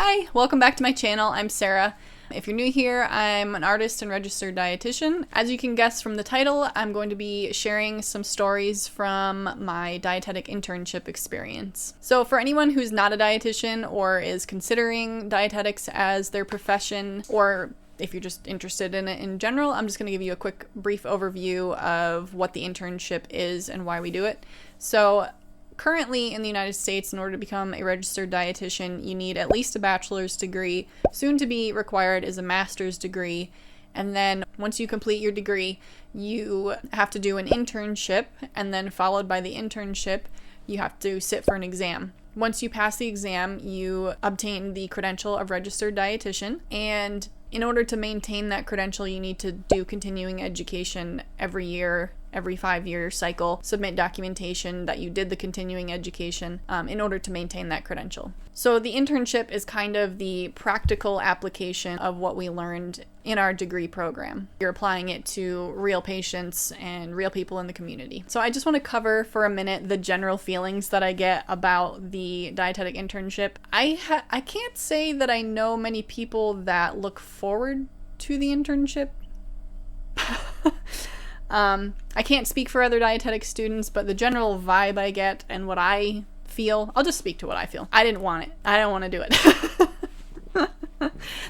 Hi, welcome back to my channel. I'm Sarah. If you're new here, I'm an artist and registered dietitian. As you can guess from the title, I'm going to be sharing some stories from my dietetic internship experience. So for anyone who's not a dietitian or is considering dietetics as their profession, or if you're just interested in it in general, I'm just going to give you a quick brief overview of what the internship is and why we do it. So currently in the United States, in order to become a registered dietitian, you need at least a bachelor's degree. Soon to be required is a master's degree. And then once you complete your degree, you have to do an internship, and then followed by the internship, you have to sit for an exam. Once you pass the exam, you obtain the credential of registered dietitian, and in order to maintain that credential, you need to do continuing education every year, every 5-year cycle, submit documentation that you did the continuing education in order to maintain that credential. So the internship is kind of the practical application of what we learned in our degree program. You're applying it to real patients and real people in the community. So I just want to cover for a minute the general feelings that I get about the dietetic internship. I can't say that I know many people that look forward to the internship. I can't speak for other dietetic students, but the general vibe I get and what I feel, I'll just speak to what I feel. I didn't want it. I don't want to do it.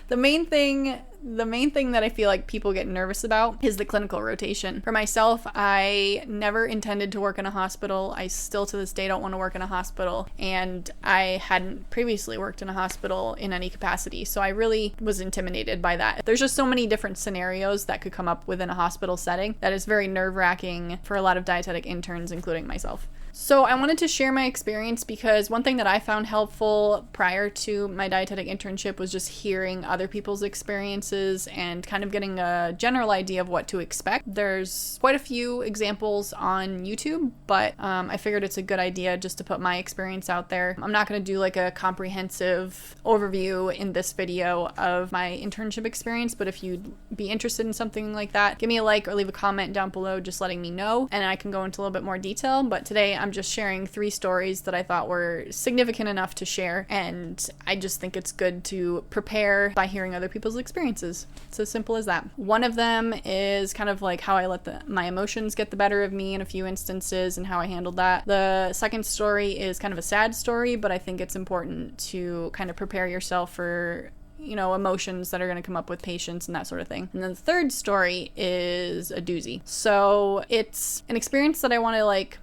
The main thing that I feel like people get nervous about is the clinical rotation. For myself, I never intended to work in a hospital. I still to this day don't want to work in a hospital, and I hadn't previously worked in a hospital in any capacity, so I really was intimidated by that. There's just so many different scenarios that could come up within a hospital setting that is very nerve-wracking for a lot of dietetic interns, including myself. So I wanted to share my experience because one thing that I found helpful prior to my dietetic internship was just hearing other people's experiences and kind of getting a general idea of what to expect. There's quite a few examples on YouTube, but I figured it's a good idea just to put my experience out there. I'm not going to do like a comprehensive overview in this video of my internship experience, but if you'd be interested in something like that, give me a like or leave a comment down below just letting me know, and I can go into a little bit more detail. But today I'm just sharing 3 stories that I thought were significant enough to share, and I just think it's good to prepare by hearing other people's experiences. It's as simple as that. One of them is kind of like how I let my emotions get the better of me in a few instances and how I handled that. The second story is kind of a sad story, but I think it's important to kind of prepare yourself for emotions that are going to come up with patients and that sort of thing. And then the third story is a doozy. So it's an experience that I want to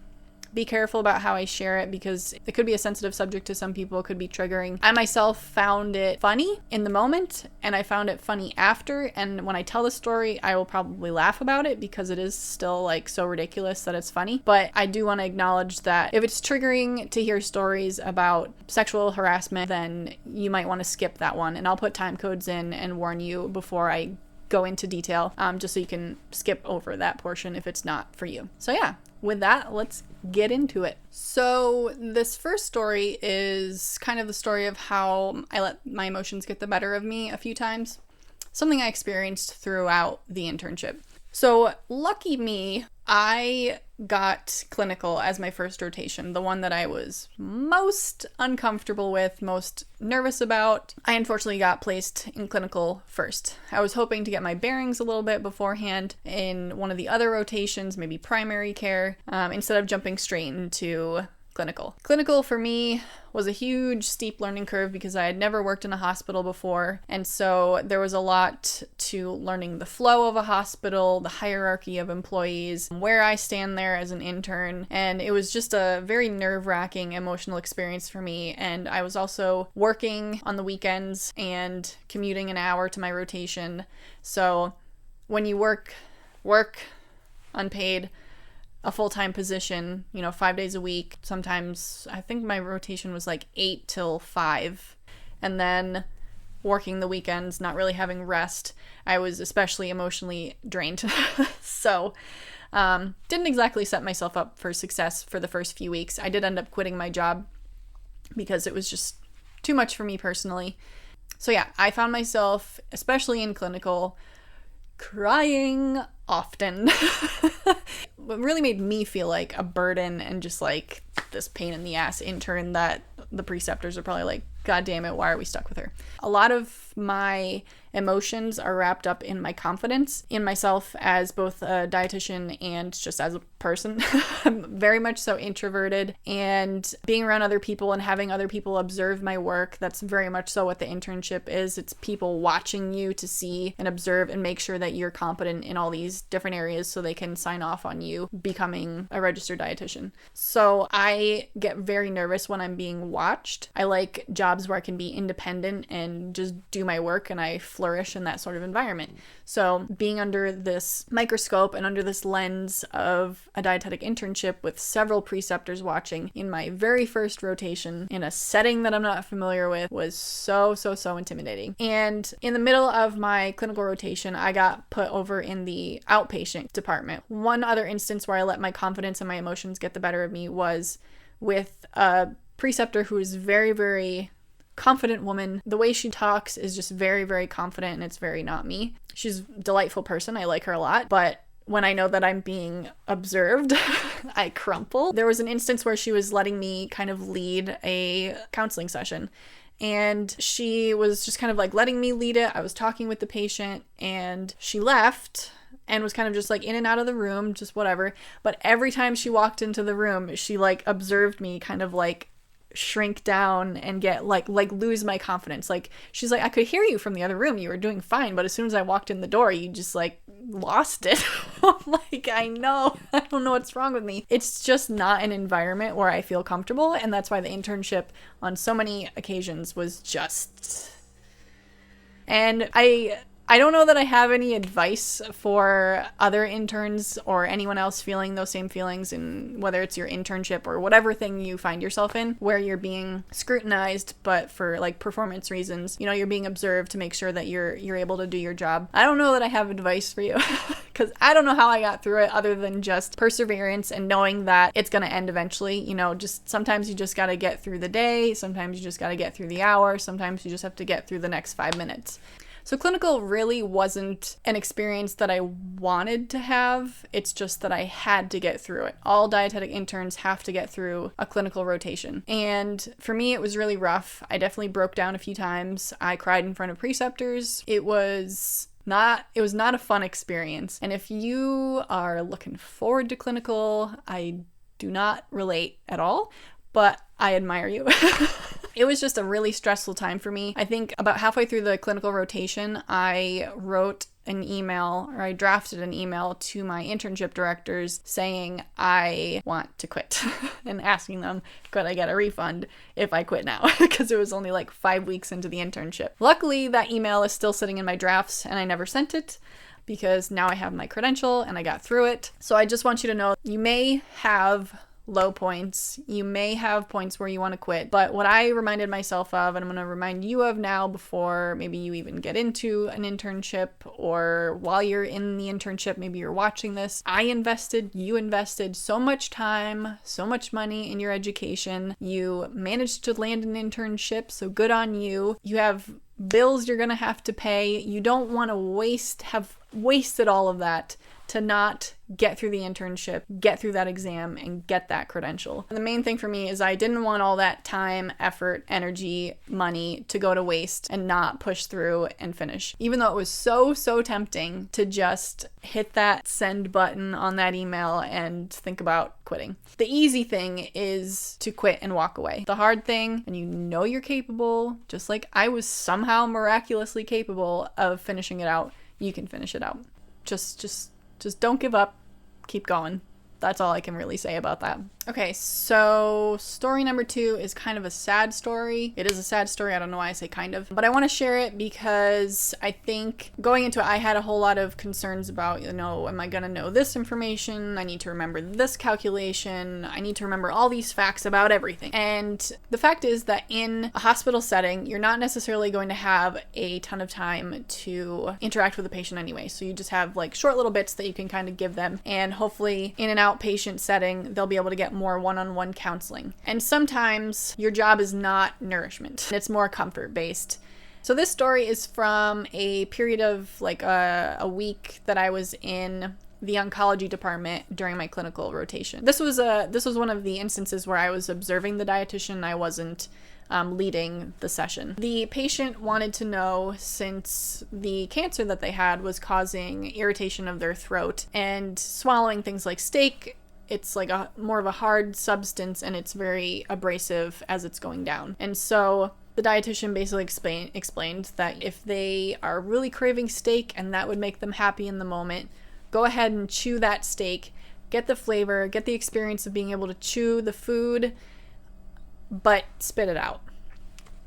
be careful about how I share it because it could be a sensitive subject to some people. It could be triggering. I myself found it funny in the moment, and I found it funny after, and when I tell the story, I will probably laugh about it because it is still so ridiculous that it's funny. But I do want to acknowledge that if it's triggering to hear stories about sexual harassment, then you might want to skip that one, and I'll put time codes in and warn you before I go into detail, just so you can skip over that portion if it's not for you. So yeah, with that, let's get into it. So this first story is kind of the story of how I let my emotions get the better of me a few times. Something I experienced throughout the internship. So lucky me, I got clinical as my first rotation, the one that I was most uncomfortable with, most nervous about. I unfortunately got placed in clinical first. I was hoping to get my bearings a little bit beforehand in one of the other rotations, maybe primary care, instead of jumping straight into clinical. Clinical for me was a huge steep learning curve because I had never worked in a hospital before, and so there was a lot to learning the flow of a hospital, the hierarchy of employees, where I stand there as an intern, and it was just a very nerve-wracking emotional experience for me. And I was also working on the weekends and commuting an hour to my rotation, so when you work unpaid, a full-time position, 5 days a week. Sometimes I think my rotation was 8 till 5. And then working the weekends, not really having rest. I was especially emotionally drained. So didn't exactly set myself up for success for the first few weeks. I did end up quitting my job because it was just too much for me personally. So yeah, I found myself, especially in clinical, crying often. What really made me feel like a burden and just this pain in the ass intern that the preceptors are probably God damn it, why are we stuck with her? A lot of my emotions are wrapped up in my confidence in myself as both a dietitian and just as a person. I'm very much so introverted, and being around other people and having other people observe my work, that's very much so what the internship is. It's people watching you to see and observe and make sure that you're competent in all these different areas so they can sign off on you becoming a registered dietitian. So I get very nervous when I'm being watched. I like jobs where I can be independent and just do my work, and I flourish in that sort of environment. So being under this microscope and under this lens of a dietetic internship with several preceptors watching in my very first rotation in a setting that I'm not familiar with was so intimidating. And in the middle of my clinical rotation, I got put over in the outpatient department. One other instance where I let my confidence and my emotions get the better of me was with a preceptor who is very confident woman. The way she talks is just very confident, and it's very not me. She's a delightful person. I like her a lot, but when I know that I'm being observed, I crumple. There was an instance where she was letting me kind of lead a counseling session, and she was just kind of like letting me lead it. I was talking with the patient, and she left and was kind of just like in and out of the room, just whatever. But every time she walked into the room, she like observed me kind of like shrink down and get like lose my confidence. Like, she's like, I could hear you from the other room, you were doing fine, but as soon as I walked in the door, you just like lost it. I'm like, I know, I don't know what's wrong with me. It's just not an environment where I feel comfortable, and that's why the internship on so many occasions was just... And I don't know that I have any advice for other interns or anyone else feeling those same feelings, in whether it's your internship or whatever thing you find yourself in, where you're being scrutinized, but for like performance reasons, you know, you're being observed to make sure that you're able to do your job. I don't know that I have advice for you because I don't know how I got through it other than just perseverance and knowing that it's going to end eventually. You know, just sometimes you just got to get through the day. Sometimes you just got to get through the hour. Sometimes you just have to get through the next 5 minutes. So clinical really wasn't an experience that I wanted to have. It's just that I had to get through it. All dietetic interns have to get through a clinical rotation. And for me, it was really rough. I definitely broke down a few times. I cried in front of preceptors. It was not a fun experience. And if you are looking forward to clinical, I do not relate at all, but I admire you. It was just a really stressful time for me. I think about halfway through the clinical rotation, I wrote an email, or I drafted an email to my internship directors saying I want to quit and asking them, could I get a refund if I quit now? Because it was only like 5 weeks into the internship. Luckily, that email is still sitting in my drafts and I never sent it, because now I have my credential and I got through it. So I just want you to know, you may have low points. You may have points where you want to quit, but what I reminded myself of, and I'm going to remind you of now before maybe you even get into an internship, or while you're in the internship, maybe you're watching this, you invested so much time, so much money in your education. You managed to land an internship, so good on you. You have bills you're going to have to pay. You don't want to have wasted all of that to not get through the internship, get through that exam, and get that credential. And the main thing for me is I didn't want all that time, effort, energy, money to go to waste and not push through and finish. Even though it was so tempting to just hit that send button on that email and think about quitting. The easy thing is to quit and walk away. The hard thing, and you know you're capable, just like I was somehow miraculously capable of finishing it out, you can finish it out. Just don't give up. Keep going. That's all I can really say about that. Okay, so story number 2 is kind of a sad story. It is a sad story. I don't know why I say kind of, but I want to share it because I think going into it, I had a whole lot of concerns about, am I going to know this information? I need to remember this calculation. I need to remember all these facts about everything. And the fact is that in a hospital setting, you're not necessarily going to have a ton of time to interact with the patient anyway. So you just have like short little bits that you can kind of give them. And hopefully in an outpatient setting, they'll be able to get more one-on-one counseling. And sometimes your job is not nourishment. It's more comfort-based. So this story is from a period of like a week that I was in the oncology department during my clinical rotation. This was one of the instances where I was observing the dietitian. I wasn't leading the session. The patient wanted to know, since the cancer that they had was causing irritation of their throat and swallowing things like steak, it's like more of a hard substance and it's very abrasive as it's going down. And so the dietitian basically explained that if they are really craving steak and that would make them happy in the moment, go ahead and chew that steak, get the flavor, get the experience of being able to chew the food, but spit it out.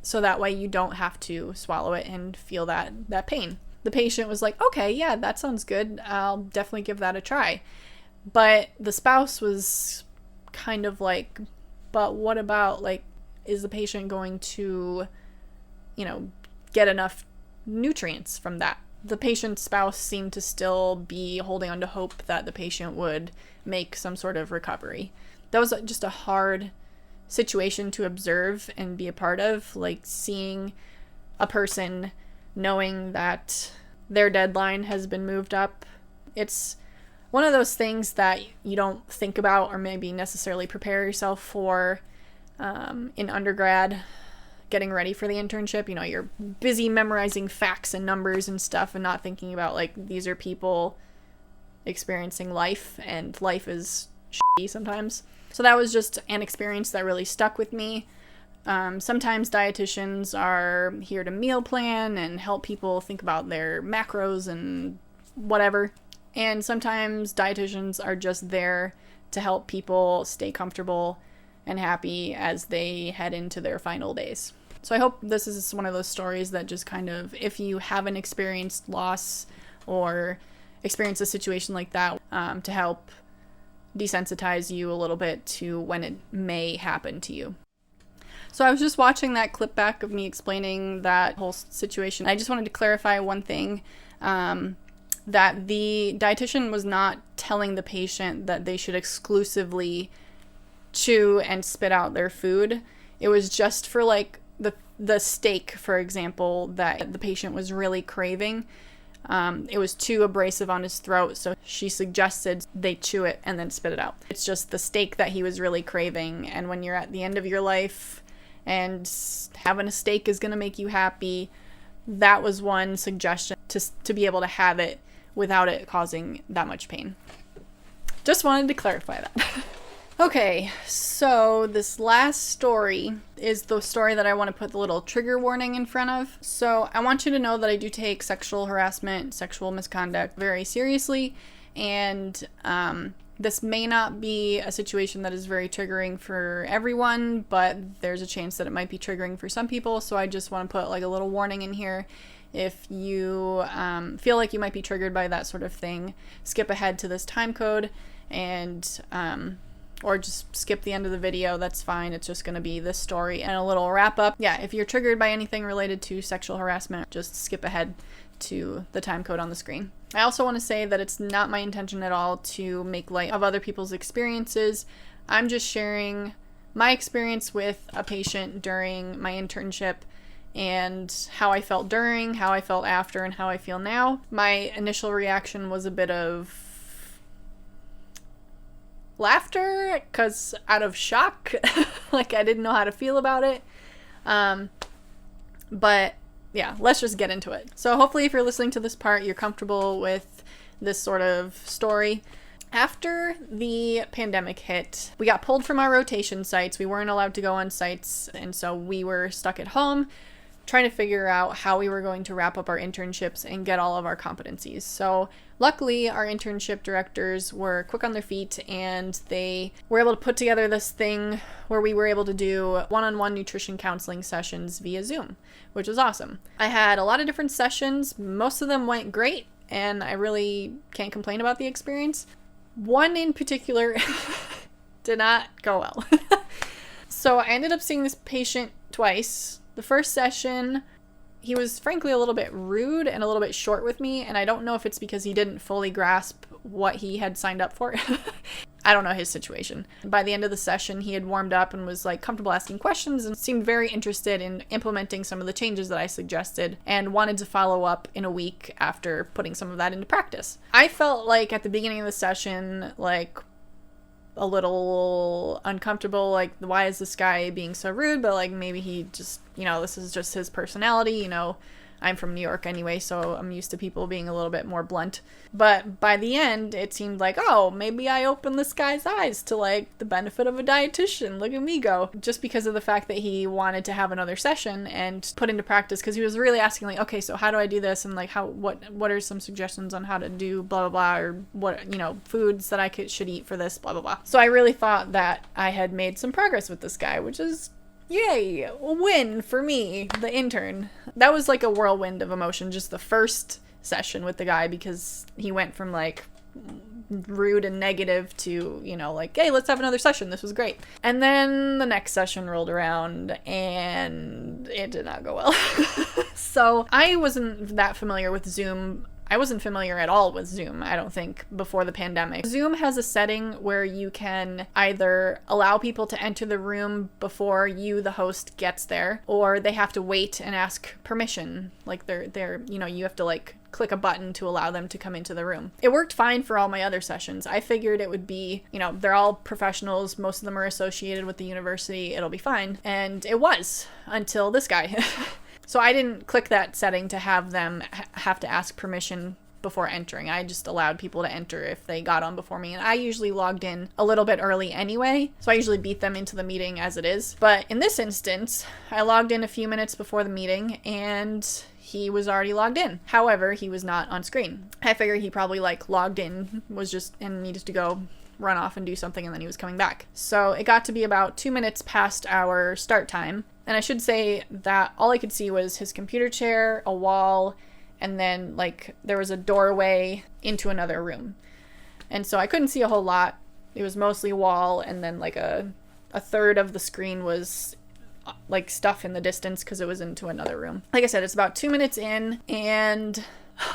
So that way you don't have to swallow it and feel that pain. The patient was like, okay, yeah, that sounds good. I'll definitely give that a try. But the spouse was kind of like, but what about, like, is the patient going to, get enough nutrients from that? The patient's spouse seemed to still be holding on to hope that the patient would make some sort of recovery. That was just a hard situation to observe and be a part of, like seeing a person knowing that their deadline has been moved up. It's one of those things that you don't think about or maybe necessarily prepare yourself for in undergrad, getting ready for the internship. You're busy memorizing facts and numbers and stuff and not thinking about, like, these are people experiencing life, and life is shitty sometimes. So that was just an experience that really stuck with me. Sometimes dietitians are here to meal plan and help people think about their macros and whatever. And sometimes dietitians are just there to help people stay comfortable and happy as they head into their final days. So I hope this is one of those stories that just kind of, if you haven't experienced loss or experienced a situation like that, to help desensitize you a little bit to when it may happen to you. So I was just watching that clip back of me explaining that whole situation. I just wanted to clarify one thing, that the dietitian was not telling the patient that they should exclusively chew and spit out their food. It was just for, like, the steak, for example, that the patient was really craving. It was too abrasive on his throat, so she suggested they chew it and then spit it out. It's just the steak that he was really craving, and when you're at the end of your life and having a steak is going to make you happy, that was one suggestion to be able to have it without it causing that much pain. Just wanted to clarify that. Okay, so this last story is the story that I want to put the little trigger warning in front of. So I want you to know that I do take sexual harassment, sexual misconduct very seriously, and this may not be a situation that is very triggering for everyone, but there's a chance that it might be triggering for some people, so I just want to put, like, a little warning in here. If you feel like you might be triggered by that sort of thing, skip ahead to this time code and or just skip the end of the video. That's fine. It's just going to be this story and a little wrap up. Yeah, if you're triggered by anything related to sexual harassment, just skip ahead to the time code on the screen. I also want to say that it's not my intention at all to make light of other people's experiences. I'm just sharing my experience with a patient during my internship and how I felt during, how I felt after, and how I feel now. My initial reaction was a bit of laughter, because out of shock, like I didn't know how to feel about it. But yeah, let's just get into it. So hopefully if you're listening to this part, you're comfortable with this sort of story. After the pandemic hit, we got pulled from our rotation sites. We weren't allowed to go on sites, and so we were stuck at home trying to figure out how we were going to wrap up our internships and get all of our competencies. So luckily, our internship directors were quick on their feet, and they were able to put together this thing where we were able to do one-on-one nutrition counseling sessions via Zoom, which was awesome. I had a lot of different sessions. Most of them went great, and I really can't complain about the experience. One in particular did not go well. So I ended up seeing this patient twice. The first session, he was frankly a little bit rude and a little bit short with me, and I don't know if it's because he didn't fully grasp what he had signed up for. I don't know his situation. By the end of the session, he had warmed up and was, like, comfortable asking questions and seemed very interested in implementing some of the changes that I suggested and wanted to follow up in a week after putting some of that into practice. I felt like at the beginning of the session, like, a little uncomfortable, like, why is this guy being so rude? But, like, maybe he just, this is just his personality, I'm from New York anyway, so I'm used to people being a little bit more blunt. But by the end, it seemed like, oh, maybe I opened this guy's eyes to, like, the benefit of a dietitian. Look at me go. Just because of the fact that he wanted to have another session and put into practice, because he was really asking, like, okay, so how do I do this? And, like, what are some suggestions on how to do blah, blah, blah, or what, foods that I should eat for this, blah, blah, blah. So I really thought that I had made some progress with this guy, which is yay, a win for me, the intern. That was like a whirlwind of emotion, just the first session with the guy, because he went from like rude and negative to, like, hey, let's have another session. This was great. And then the next session rolled around and it did not go well. So I wasn't that familiar with Zoom. I wasn't familiar at all with Zoom, I don't think, before the pandemic. Zoom has a setting where you can either allow people to enter the room before you, the host, gets there, or they have to wait and ask permission. Like, they're you have to, like, click a button to allow them to come into the room. It worked fine for all my other sessions. I figured it would be, they're all professionals. Most of them are associated with the university. It'll be fine. And it was, until this guy. So I didn't click that setting to have them have to ask permission before entering. I just allowed people to enter if they got on before me. And I usually logged in a little bit early anyway, so I usually beat them into the meeting as it is. But in this instance, I logged in a few minutes before the meeting and he was already logged in. However, he was not on screen. I figured he probably logged in, and needed to go run off and do something, and then he was coming back. So it got to be about 2 minutes past our start time. And I should say that all I could see was his computer chair, a wall, and then, there was a doorway into another room. And so I couldn't see a whole lot. It was mostly wall, and then, a third of the screen was, stuff in the distance because it was into another room. Like I said, it's about 2 minutes in, and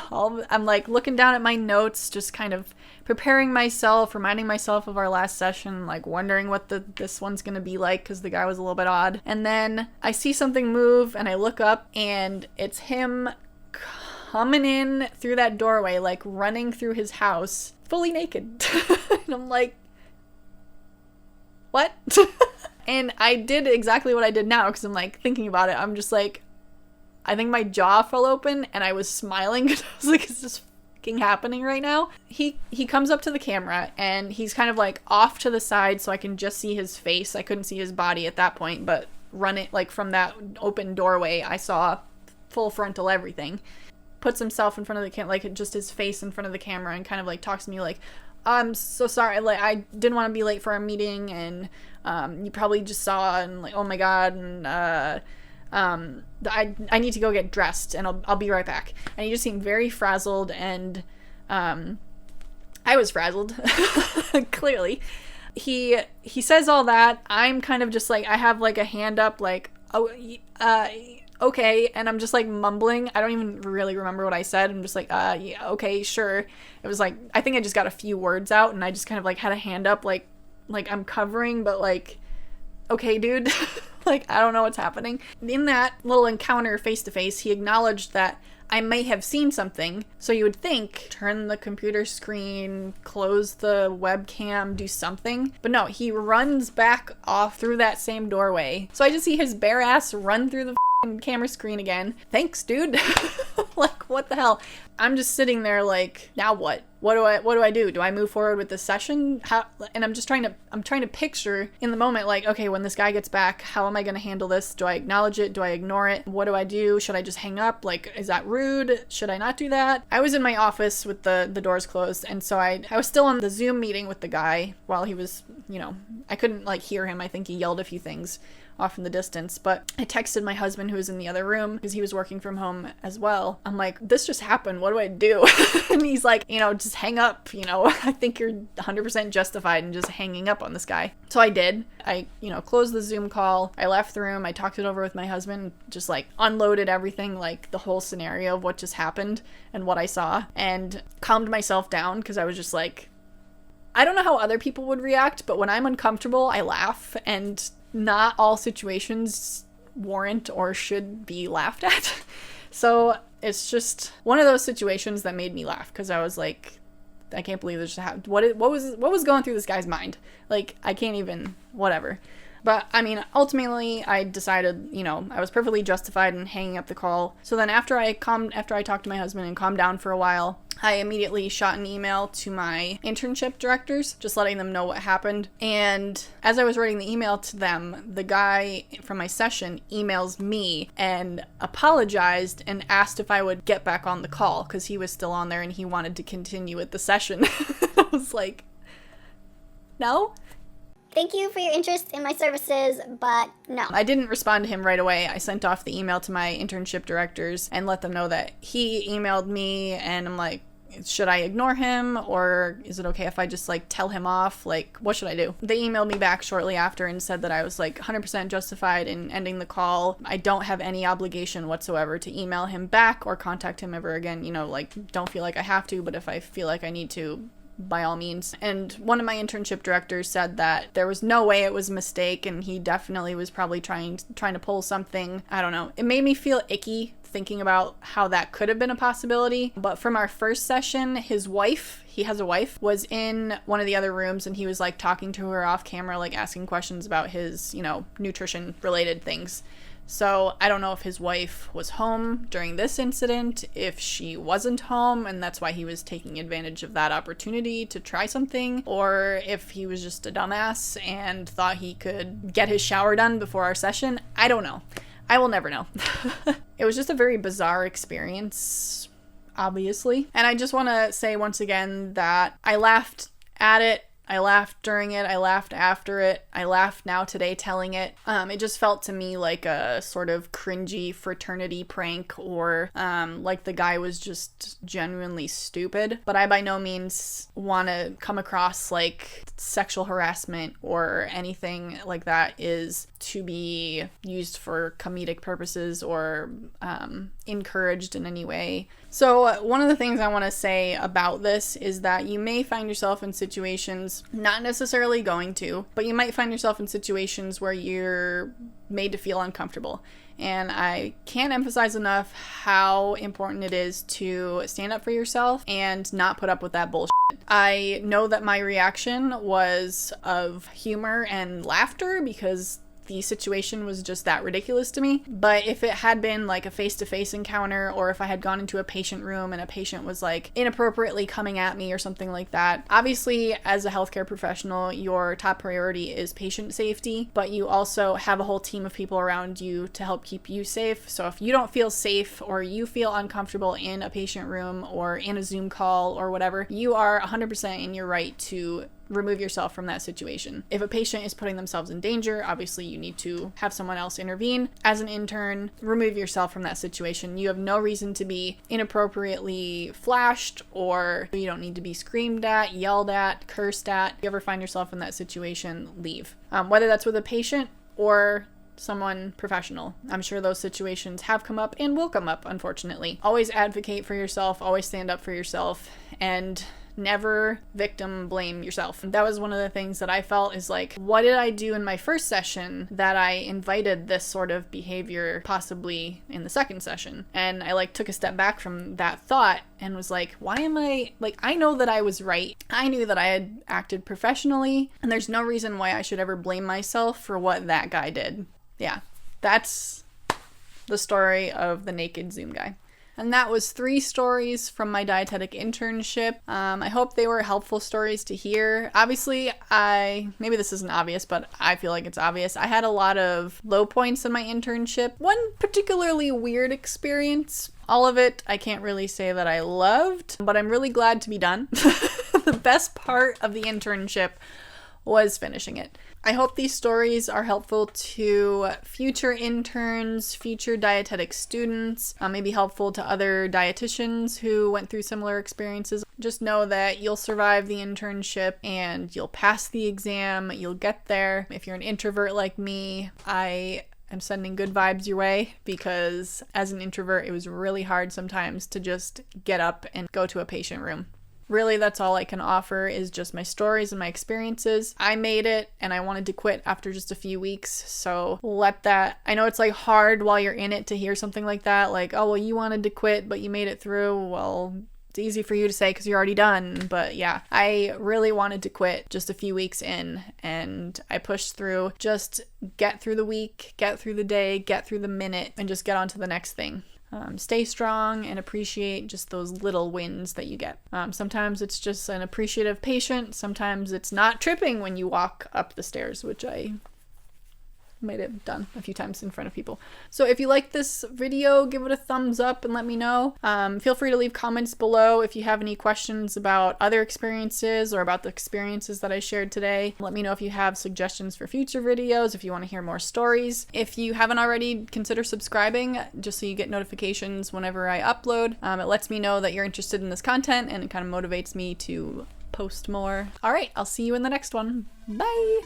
I'm, looking down at my notes, just kind of preparing myself, reminding myself of our last session, wondering what this one's gonna be like, because the guy was a little bit odd. And then I see something move, and I look up, and it's him coming in through that doorway, running through his house, fully naked. And I'm like, what? And I did exactly what I did now, because I'm, thinking about it. I'm just I think my jaw fell open, and I was smiling, because I was like, is this fucking happening right now? He comes up to the camera, and he's kind of, off to the side, so I can just see his face. I couldn't see his body at that point, but from that open doorway, I saw full frontal everything. Puts himself in front of the camera, just his face in front of the camera, and kind of, talks to me I'm so sorry, I didn't want to be late for our meeting, and, you probably just saw, and, oh my god, and, I need to go get dressed, and I'll be right back. And he just seemed very frazzled, and I was frazzled, clearly. He says all that. I'm kind of just I have a hand up, okay, and I'm just mumbling. I don't even really remember what I said. I'm just yeah, okay, sure. It was I think I just got a few words out, and I just kind of had a hand up, I'm covering, but okay, dude. I don't know what's happening. In that little encounter face-to-face, he acknowledged that I may have seen something. So you would think, turn the computer screen, close the webcam, do something. But no, he runs back off through that same doorway. So I just see his bare ass run through the camera screen again. Thanks, dude. What the hell? I'm just sitting there now what? What do I do? Do I move forward with the session? How? And I'm trying to picture in the moment, okay, when this guy gets back, how am I going to handle this? Do I acknowledge it? Do I ignore it? What do I do? Should I just hang up? Is that rude? Should I not do that? I was in my office with the doors closed, and so I was still on the Zoom meeting with the guy while he was, I couldn't hear him. I think he yelled a few things off in the distance, but I texted my husband, who was in the other room, because he was working from home as well. I'm this just happened, what do I do? And he's just hang up, I think you're 100% justified in just hanging up on this guy. So I did. I closed the Zoom call, I left the room, I talked it over with my husband, just unloaded everything, the whole scenario of what just happened and what I saw, and calmed myself down, because I was just I don't know how other people would react, but when I'm uncomfortable, I laugh, and not all situations warrant or should be laughed at. So it's just one of those situations that made me laugh, because I was I can't believe this just what was going through this guy's mind. Like, I can't even, whatever. But, I mean, ultimately, I decided, you know, I was perfectly justified in hanging up the call. So then after I talked to my husband and calmed down for a while, I immediately shot an email to my internship directors, just letting them know what happened. And as I was writing the email to them, the guy from my session emails me and apologized and asked if I would get back on the call because he was still on there and he wanted to continue with the session. I was like, no? Thank you for your interest in my services, but no. I didn't respond to him right away. I sent off the email to my internship directors and let them know that he emailed me, and I'm like, should I ignore him, or is it okay if I just, like, tell him off? Like, what should I do? They emailed me back shortly after and said that I was, like, 100% justified in ending the call. I don't have any obligation whatsoever to email him back or contact him ever again. You know, like, don't feel like I have to, but if I feel like I need to, by all means. And one of my internship directors said that there was no way it was a mistake, and he definitely was probably trying to pull something. I don't know. It made me feel icky thinking about how that could have been a possibility. But from our first session, his wife, he has a wife, was in one of the other rooms, and he was, like, talking to her off camera, like, asking questions about his, you know, nutrition related things. So I don't know if his wife was home during this incident, if she wasn't home and that's why he was taking advantage of that opportunity to try something, or if he was just a dumbass and thought he could get his shower done before our session. I don't know. I will never know. It was just a very bizarre experience, obviously. And I just want to say once again that I laughed at it. I laughed during it, I laughed after it, I laughed now today telling it. It just felt to me like a sort of cringy fraternity prank, or like the guy was just genuinely stupid. But I by no means want to come across like sexual harassment or anything like that is to be used for comedic purposes or encouraged in any way. So one of the things I want to say about this is that you may find yourself in situations, not necessarily going to, but you might find yourself in situations where you're made to feel uncomfortable. And I can't emphasize enough how important it is to stand up for yourself and not put up with that bullshit. I know that my reaction was of humor and laughter because the situation was just that ridiculous to me. But if it had been like a face-to-face encounter, or if I had gone into a patient room and a patient was like inappropriately coming at me or something like that, obviously as a healthcare professional, your top priority is patient safety, but you also have a whole team of people around you to help keep you safe. So if you don't feel safe or you feel uncomfortable in a patient room or in a Zoom call or whatever, you are 100% in your right to remove yourself from that situation. If a patient is putting themselves in danger, obviously you need to have someone else intervene. As an intern, remove yourself from that situation. You have no reason to be inappropriately flashed, or you don't need to be screamed at, yelled at, cursed at. If you ever find yourself in that situation, leave. Whether that's with a patient or someone professional. I'm sure those situations have come up and will come up, unfortunately. Always advocate for yourself, always stand up for yourself, and never victim blame yourself. That was one of the things that I felt is like, what did I do in my first session that I invited this sort of behavior possibly in the second session? And I like took a step back from that thought and was like, why am I, like, I know that I was right. I knew that I had acted professionally, and there's no reason why I should ever blame myself for what that guy did. Yeah, that's the story of the naked Zoom guy. And that was 3 stories from my dietetic internship. I hope they were helpful stories to hear. Obviously, maybe this isn't obvious, but I feel like it's obvious. I had a lot of low points in my internship. One particularly weird experience. All of it, I can't really say that I loved, but I'm really glad to be done. The best part of the internship was finishing it. I hope these stories are helpful to future interns, future dietetic students, maybe helpful to other dietitians who went through similar experiences. Just know that you'll survive the internship and you'll pass the exam, you'll get there. If you're an introvert like me, I am sending good vibes your way, because as an introvert, it was really hard sometimes to just get up and go to a patient room. Really, that's all I can offer is just my stories and my experiences. I made it and I wanted to quit after just a few weeks, so I know it's like hard while you're in it to hear something like that, like, oh, well, you wanted to quit, but you made it through. Well, It's easy for you to say because you're already done, but yeah, I really wanted to quit just a few weeks in, and I pushed through. Just get through the week, get through the day, get through the minute, and just get on to the next thing. Stay strong and appreciate just those little wins that you get. Sometimes it's just an appreciative patient. Sometimes it's not tripping when you walk up the stairs, which I might have done a few times in front of people. So if you like this video, give it a thumbs up and let me know. Feel free to leave comments below if you have any questions about other experiences or about the experiences that I shared today. Let me know if you have suggestions for future videos, if you want to hear more stories. If you haven't already, consider subscribing just so you get notifications whenever I upload. It lets me know that you're interested in this content, and it kind of motivates me to post more. All right, I'll see you in the next one. Bye!